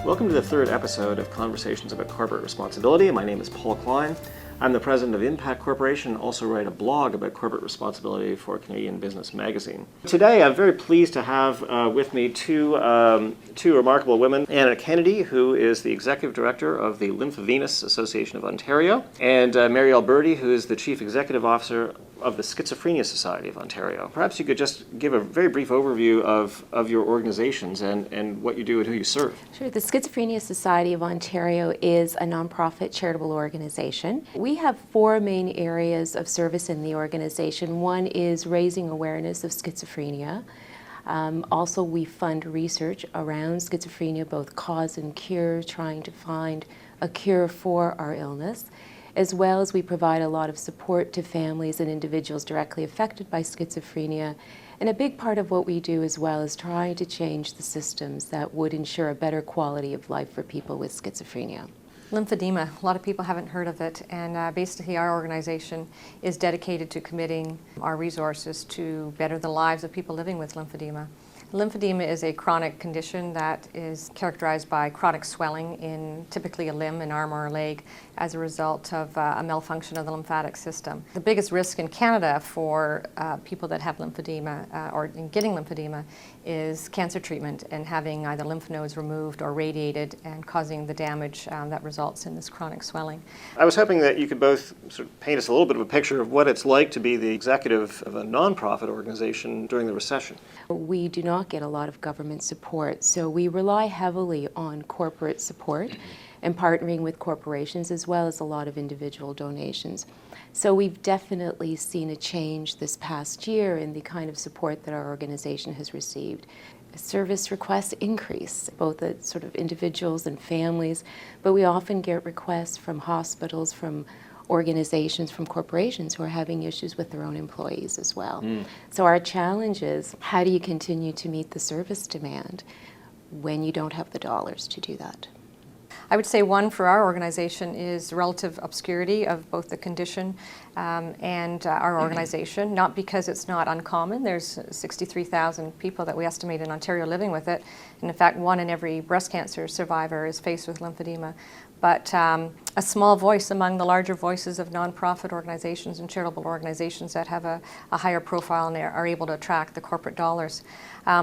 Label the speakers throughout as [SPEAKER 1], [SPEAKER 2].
[SPEAKER 1] Welcome to the third episode of Conversations about Corporate Responsibility. My name is Paul Klein. I'm the president of Impakt Corporation, also write a blog about corporate responsibility for Canadian Business Magazine. Today I'm very pleased to have with me two remarkable women. Anna Kennedy, who is the executive director of the Lymphovenous Association of Ontario, and Mary Alberti, who is the chief executive officer of the Schizophrenia Society of Ontario. Perhaps you could just give a very brief overview of your organizations and what you do and who you serve.
[SPEAKER 2] Sure. The Schizophrenia Society of Ontario is a nonprofit charitable organization. We have four main areas of service in the organization. One is raising awareness of schizophrenia. Also, we fund research around schizophrenia, both cause and cure, trying to find a cure for our illness, as well as we provide a lot of support to families and individuals directly affected by schizophrenia. And a big part of what we do as well is trying to change the systems that would ensure a better quality of life for people with schizophrenia.
[SPEAKER 3] Lymphedema, a lot of people haven't heard of it, and basically our organization is dedicated to committing our resources to better the lives of people living with lymphedema. Lymphedema is a chronic condition that is characterized by chronic swelling in typically a limb, an arm or a leg, as a result of a malfunction of the lymphatic system. The biggest risk in Canada for people that have lymphedema or in getting lymphedema is cancer treatment and having either lymph nodes removed or radiated and causing the damage that results in this chronic swelling.
[SPEAKER 1] I was hoping that you could both sort of paint us a little bit of a picture of what it's like to be the executive of a nonprofit organization during the recession.
[SPEAKER 2] We do not get a lot of government support, so we rely heavily on corporate support and partnering with corporations, as well as a lot of individual donations. So we've definitely seen a change this past year in the kind of support that our organization has received. Service requests increase, both at sort of individuals and families, but we often get requests from hospitals, from organizations, from corporations who are having issues with their own employees as well. So our challenge is, how do you continue to meet the service demand when you don't have the dollars to do that?
[SPEAKER 3] I would say one for our organization is relative obscurity of both the condition and our organization, not because it's not uncommon. There's 63,000 people that we estimate in Ontario living with it, and in fact 1 in every breast cancer survivor is faced with lymphedema. But a small voice among the larger voices of nonprofit organizations and charitable organizations that have a higher profile and are able to attract the corporate dollars.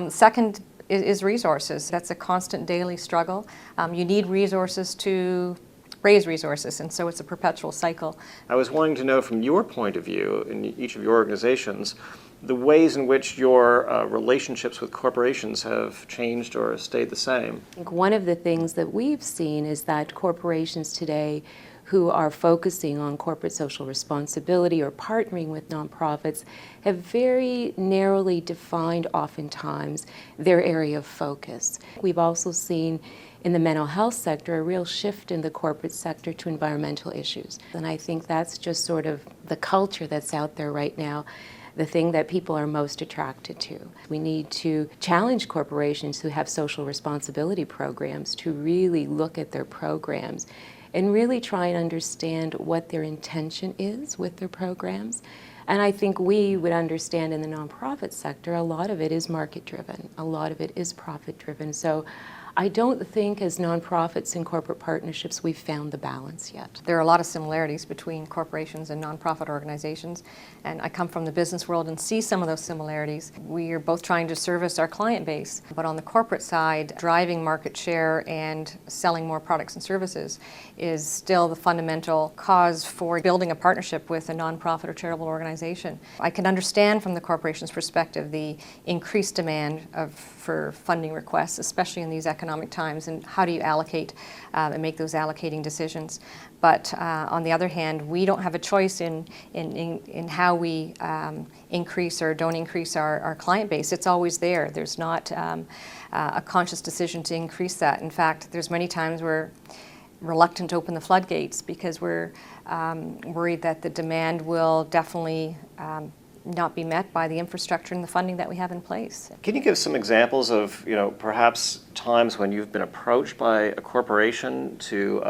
[SPEAKER 3] Second is resources. That's a constant daily struggle. You need resources to raise resources, and so it's a perpetual cycle.
[SPEAKER 1] I was wanting to know from your point of view in each of your organizations, the ways in which your relationships with corporations have changed or stayed the same.
[SPEAKER 2] I think one of the things that we've seen is that corporations today who are focusing on corporate social responsibility or partnering with nonprofits have very narrowly defined, oftentimes, their area of focus. We've also seen in the mental health sector a real shift in the corporate sector to environmental issues. And I think that's just sort of the culture that's out there right now, the thing that people are most attracted to. We need to challenge corporations who have social responsibility programs to really look at their programs and really try and understand what their intention is with their programs. And I think we would understand in the nonprofit sector, a lot of it is market-driven, a lot of it is profit-driven. So I don't think as nonprofits and corporate partnerships we've found the balance yet.
[SPEAKER 3] There are a lot of similarities between corporations and nonprofit organizations, and I come from the business world and see some of those similarities. We are both trying to service our client base, but on the corporate side, driving market share and selling more products and services is still the fundamental cause for building a partnership with a nonprofit or charitable organization. I can understand from the corporation's perspective the increased demand for funding requests, especially in these economic times, and how do you allocate and make those allocating decisions. But on the other hand, we don't have a choice in how we increase or don't increase our client base. It's always there. There's not a conscious decision to increase that. In fact, there's many times we're reluctant to open the floodgates because we're worried that the demand will definitely not be met by the infrastructure and the funding that we have in place.
[SPEAKER 1] Can you give some examples of, perhaps times when you've been approached by a corporation to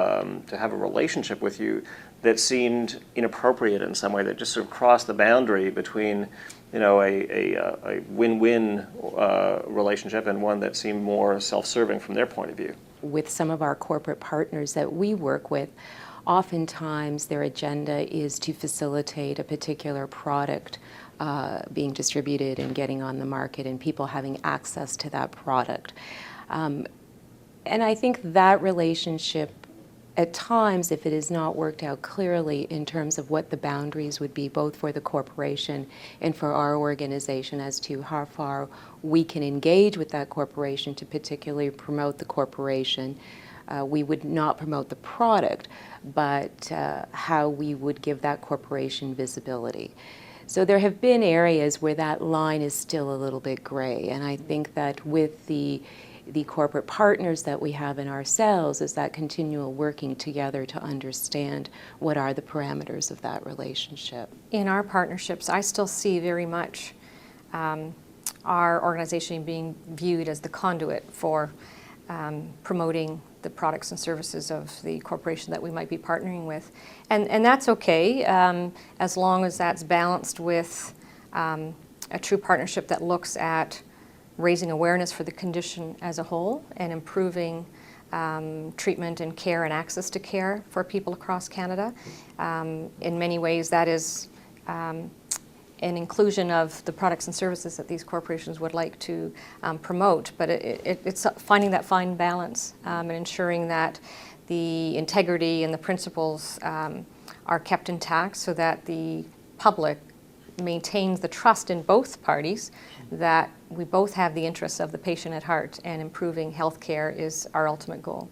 [SPEAKER 1] have a relationship with you that seemed inappropriate in some way, that just sort of crossed the boundary between, a win-win relationship and one that seemed more self-serving from their point of view?
[SPEAKER 2] with some of our corporate partners that we work with, oftentimes their agenda is to facilitate a particular product being distributed and getting on the market and people having access to that product. And I think that relationship, at times, if it is not worked out clearly in terms of what the boundaries would be, both for the corporation and for our organization as to how far we can engage with that corporation to particularly promote the corporation. We would not promote the product, but how we would give that corporation visibility. So there have been areas where that line is still a little bit gray, and I think that with the corporate partners that we have in ourselves is that continual working together to understand what are the parameters of that relationship.
[SPEAKER 3] In our partnerships, I still see very much our organization being viewed as the conduit for promoting the products and services of the corporation that we might be partnering with. And that's okay, as long as that's balanced with a true partnership that looks at raising awareness for the condition as a whole and improving treatment and care and access to care for people across Canada. In many ways, that is an inclusion of the products and services that these corporations would like to promote, but it's finding that fine balance and ensuring that the integrity and the principles are kept intact so that the public maintains the trust in both parties that we both have the interests of the patient at heart, and improving health care is our ultimate goal.